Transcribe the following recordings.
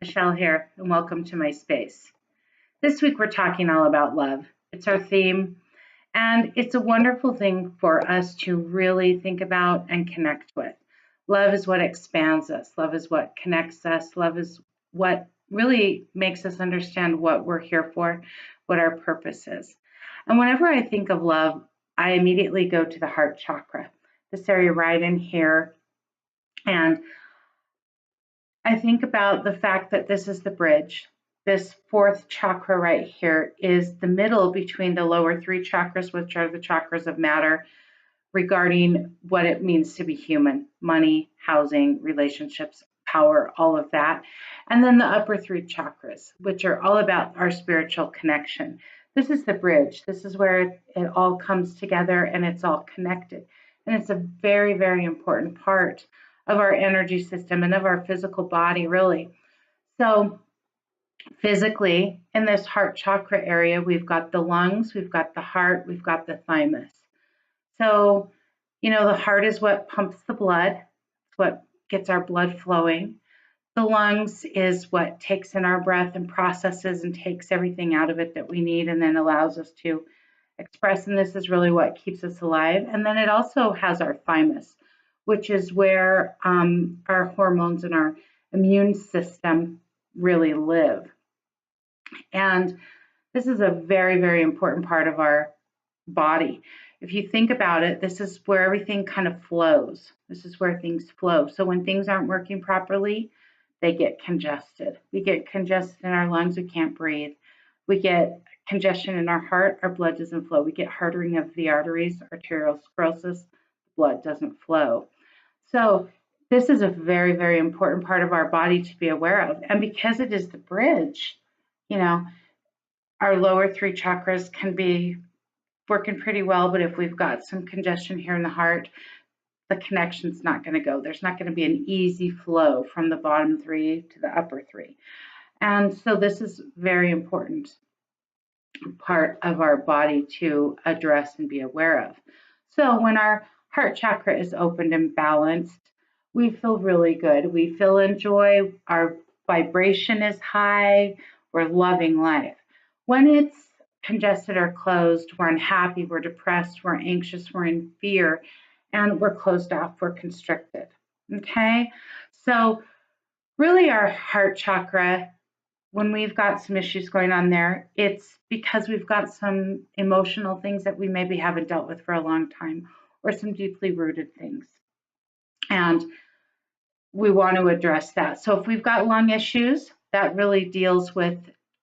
Michelle here, and welcome to my space. This week we're talking all about love. It's our theme, and it's a wonderful thing for us to really think about and connect with. Love is what expands us, love is what connects us, love is what really makes us understand what we're here for, what our purpose is. And whenever I think of love, I immediately go to the heart chakra, this area right in here. And I think about the fact that this is the bridge. This fourth chakra right here is the middle between the lower three chakras, which are the chakras of matter, regarding what it means to be human: money, housing, relationships, power, all of that. And then the upper three chakras, which are all about our spiritual connection. This is the bridge. This is where it all comes together and it's all connected. And it's a very, very important part of our energy system and of our physical body, really. So physically, in this heart chakra area, we've got the lungs, we've got the heart, we've got the thymus. So, the heart is what pumps the blood, it's what gets our blood flowing. The lungs is what takes in our breath and processes and takes everything out of it that we need and then allows us to express. And this is really what keeps us alive. And then it also has our thymus, which is where our hormones and our immune system really live. And this is a very, very important part of our body. If you think about it, this is where everything kind of flows. This is where things flow. So when things aren't working properly, they get congested. We get congested in our lungs, we can't breathe. We get congestion in our heart, our blood doesn't flow. We get hardening of the arteries, arteriosclerosis, blood doesn't flow. So this is a very, very important part of our body to be aware of. And because it is the bridge, our lower three chakras can be working pretty well, but if we've got some congestion here in the heart, the connection's not going to go. There's not going to be an easy flow from the bottom three to the upper three. And so this is very important part of our body to address and be aware of. So when our heart chakra is opened and balanced, we feel really good. We feel in joy. Our vibration is high. We're loving life. When it's congested or closed, we're unhappy, we're depressed, we're anxious, we're in fear, and we're closed off, we're constricted. Okay? So really our heart chakra, when we've got some issues going on there, it's because we've got some emotional things that we maybe haven't dealt with for a long time, or some deeply rooted things. And we want to address that. So if we've got lung issues, that really deals with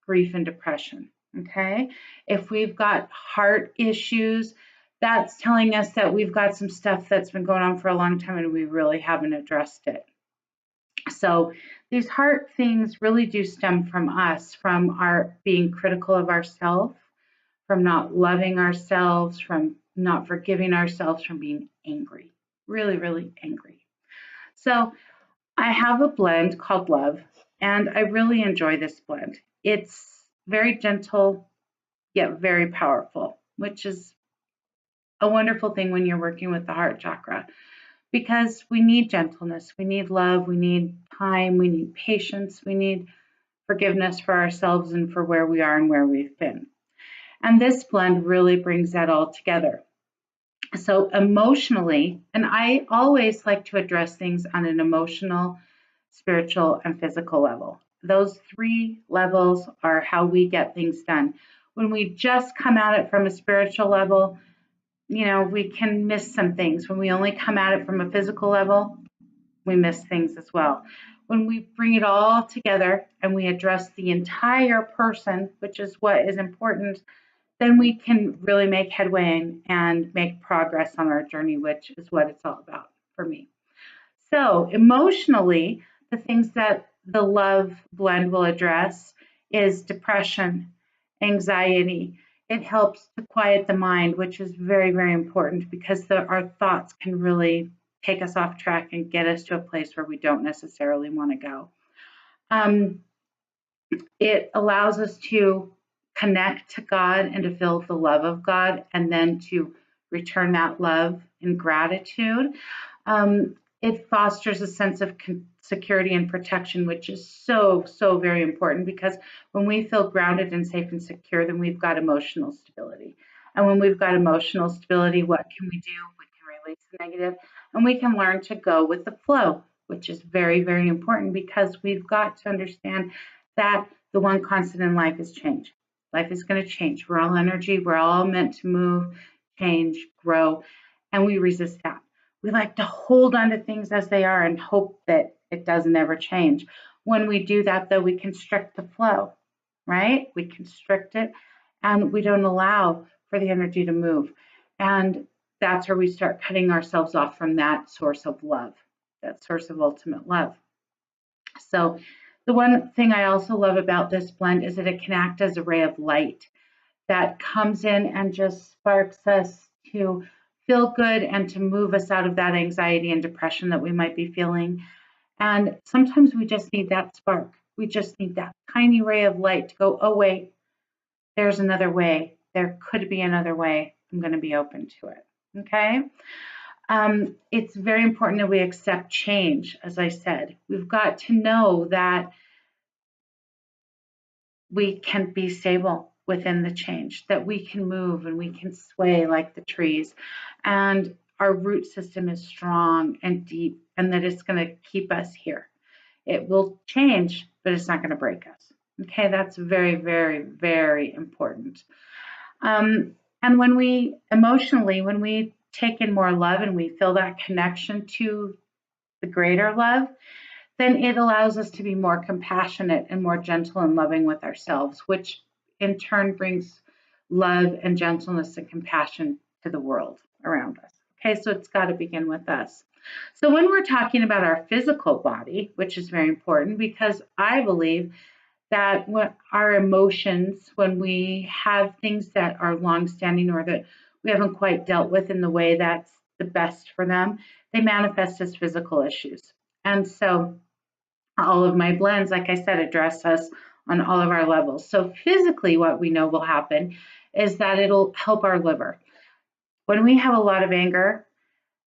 grief and depression. Okay. If we've got heart issues, that's telling us that we've got some stuff that's been going on for a long time and we really haven't addressed it. So these heart things really do stem from us, from our being critical of ourselves, from not loving ourselves, from not forgiving ourselves, from being angry, really, really angry. So I have a blend called Love, and I really enjoy this blend. It's very gentle, yet very powerful, which is a wonderful thing when you're working with the heart chakra, because we need gentleness, we need love, we need time, we need patience, we need forgiveness for ourselves and for where we are and where we've been. And this blend really brings that all together. So emotionally, and I always like to address things on an emotional, spiritual, and physical level. Those three levels are how we get things done. When we just come at it from a spiritual level, we can miss some things. When we only come at it from a physical level, we miss things as well. When we bring it all together and we address the entire person, which is what is important, then we can really make headway and make progress on our journey, which is what it's all about for me. So emotionally, the things that the Love blend will address is depression, anxiety. It helps to quiet the mind, which is very, very important because our thoughts can really take us off track and get us to a place where we don't necessarily want to go. It allows us to connect to God and to feel the love of God, and then to return that love in gratitude. It fosters a sense of security and protection, which is so, so very important, because when we feel grounded and safe and secure, then we've got emotional stability. And when we've got emotional stability, what can we do? We can release the negative, and we can learn to go with the flow, which is very, very important, because we've got to understand that the one constant in life is change. Life is going to change. We're all energy. We're all meant to move, change, grow, and we resist that. We like to hold on to things as they are and hope that it doesn't ever change. When we do that, though, we constrict the flow, right? We constrict it, and we don't allow for the energy to move. And that's where we start cutting ourselves off from that source of love, that source of ultimate love. So the one thing I also love about this blend is that it can act as a ray of light that comes in and just sparks us to feel good and to move us out of that anxiety and depression that we might be feeling. And sometimes we just need that spark. We just need that tiny ray of light to go, oh, wait, there's another way. There could be another way. I'm going to be open to it. Okay. It's very important that we accept change. As I said, we've got to know that we can be stable within the change, that we can move and we can sway like the trees, and our root system is strong and deep, and that it's going to keep us here. It will change, but it's not going to break us. Okay, that's very, very, very important. And when we emotionally, when we take in more love and we feel that connection to the greater love, then it allows us to be more compassionate and more gentle and loving with ourselves, which in turn brings love and gentleness and compassion to the world around us. Okay, so it's got to begin with us. So when we're talking about our physical body, which is very important, because I believe that when our emotions, when we have things that are long-standing or that we haven't quite dealt with in the way that's the best for them, they manifest as physical issues. And so all of my blends, like I said, address us on all of our levels. So physically, what we know will happen is that it'll help our liver. When we have a lot of anger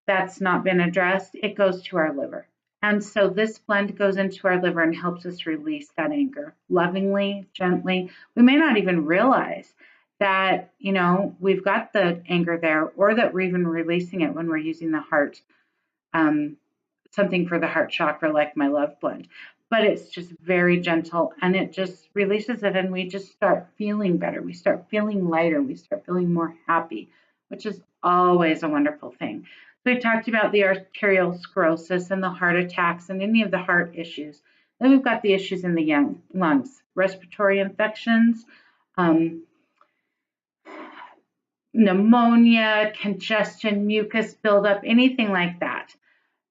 that's not been addressed, it goes to our liver. And so this blend goes into our liver and helps us release that anger lovingly, gently. We may not even realize that, we've got the anger there, or that we're even releasing it when we're using the heart, something for the heart chakra, like my love blend. But it's just very gentle, and it just releases it, and we just start feeling better. We start feeling lighter. We start feeling more happy, which is always a wonderful thing. So we talked about the arteriosclerosis and the heart attacks and any of the heart issues. Then we've got the issues in the lungs, respiratory infections, pneumonia, congestion, mucus buildup, anything like that.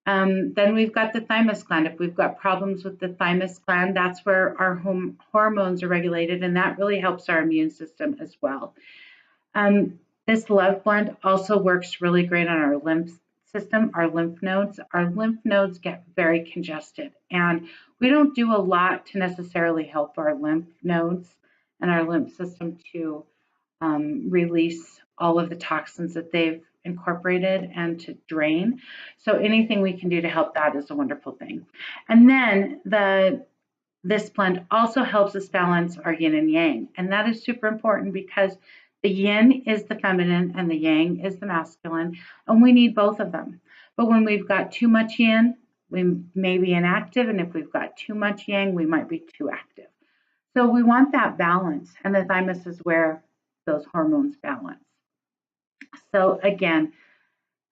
Then we've got the thymus gland. If we've got problems with the thymus gland, that's where our hormones are regulated, and that really helps our immune system as well. This love blend also works really great on our lymph system, our lymph nodes. Our lymph nodes get very congested, and we don't do a lot to necessarily help our lymph nodes and our lymph system to release all of the toxins that they've incorporated and to drain. So anything we can do to help that is a wonderful thing. And then this blend also helps us balance our yin and yang, and that is super important, because the yin is the feminine and the yang is the masculine, and we need both of them. But when we've got too much yin, we may be inactive, and if we've got too much yang, we might be too active. So we want that balance, and the thymus is where those hormones balance. So again,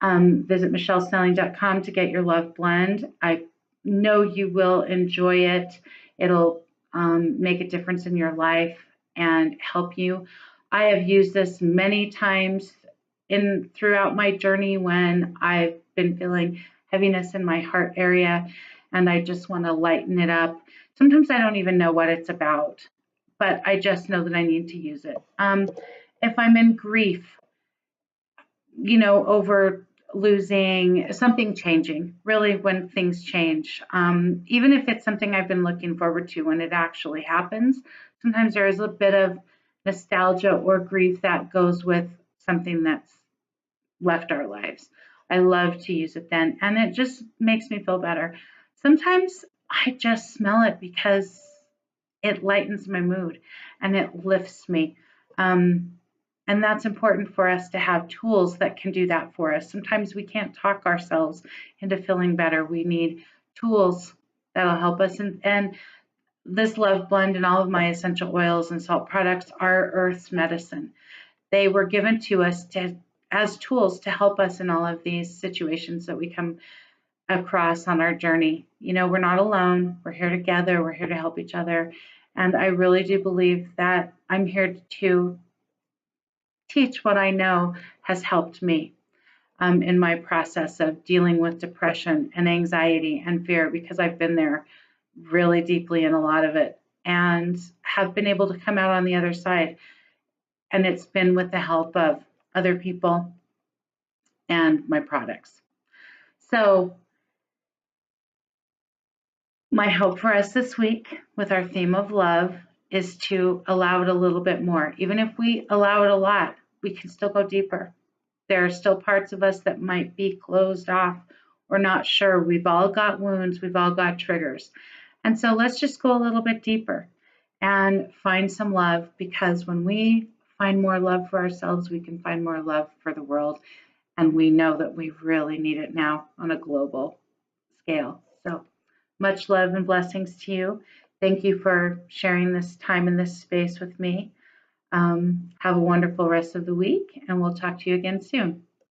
visit michellesnelling.com to get your love blend. I know you will enjoy it. It'll make a difference in your life and help you. I have used this many times throughout my journey when I've been feeling heaviness in my heart area and I just want to lighten it up. Sometimes I don't even know what it's about, but I just know that I need to use it. If I'm in grief, over losing something, changing, really when things change, even if it's something I've been looking forward to, when it actually happens, sometimes there is a bit of nostalgia or grief that goes with something that's left our lives. I love to use it then, and it just makes me feel better. Sometimes I just smell it because it lightens my mood and it lifts me. Um, and that's important for us to have tools that can do that for us. Sometimes we can't talk ourselves into feeling better. We need tools that'll help us. And this Love Blend and all of my essential oils and salt products are Earth's medicine. They were given to us as tools to help us in all of these situations that we come across on our journey. You know, we're not alone. We're here together. We're here to help each other. And I really do believe that I'm here to teach what I know has helped me in my process of dealing with depression and anxiety and fear, because I've been there really deeply in a lot of it and have been able to come out on the other side. And it's been with the help of other people and my products. So, my hope for us this week with our theme of love is to allow it a little bit more. Even if we allow it a lot, we can still go deeper. There are still parts of us that might be closed off or not sure. We've all got wounds, we've all got triggers. And so let's just go a little bit deeper and find some love, because when we find more love for ourselves, we can find more love for the world. And we know that we really need it now on a global scale. So much love and blessings to you. Thank you for sharing this time in this space with me. Have a wonderful rest of the week, and we'll talk to you again soon.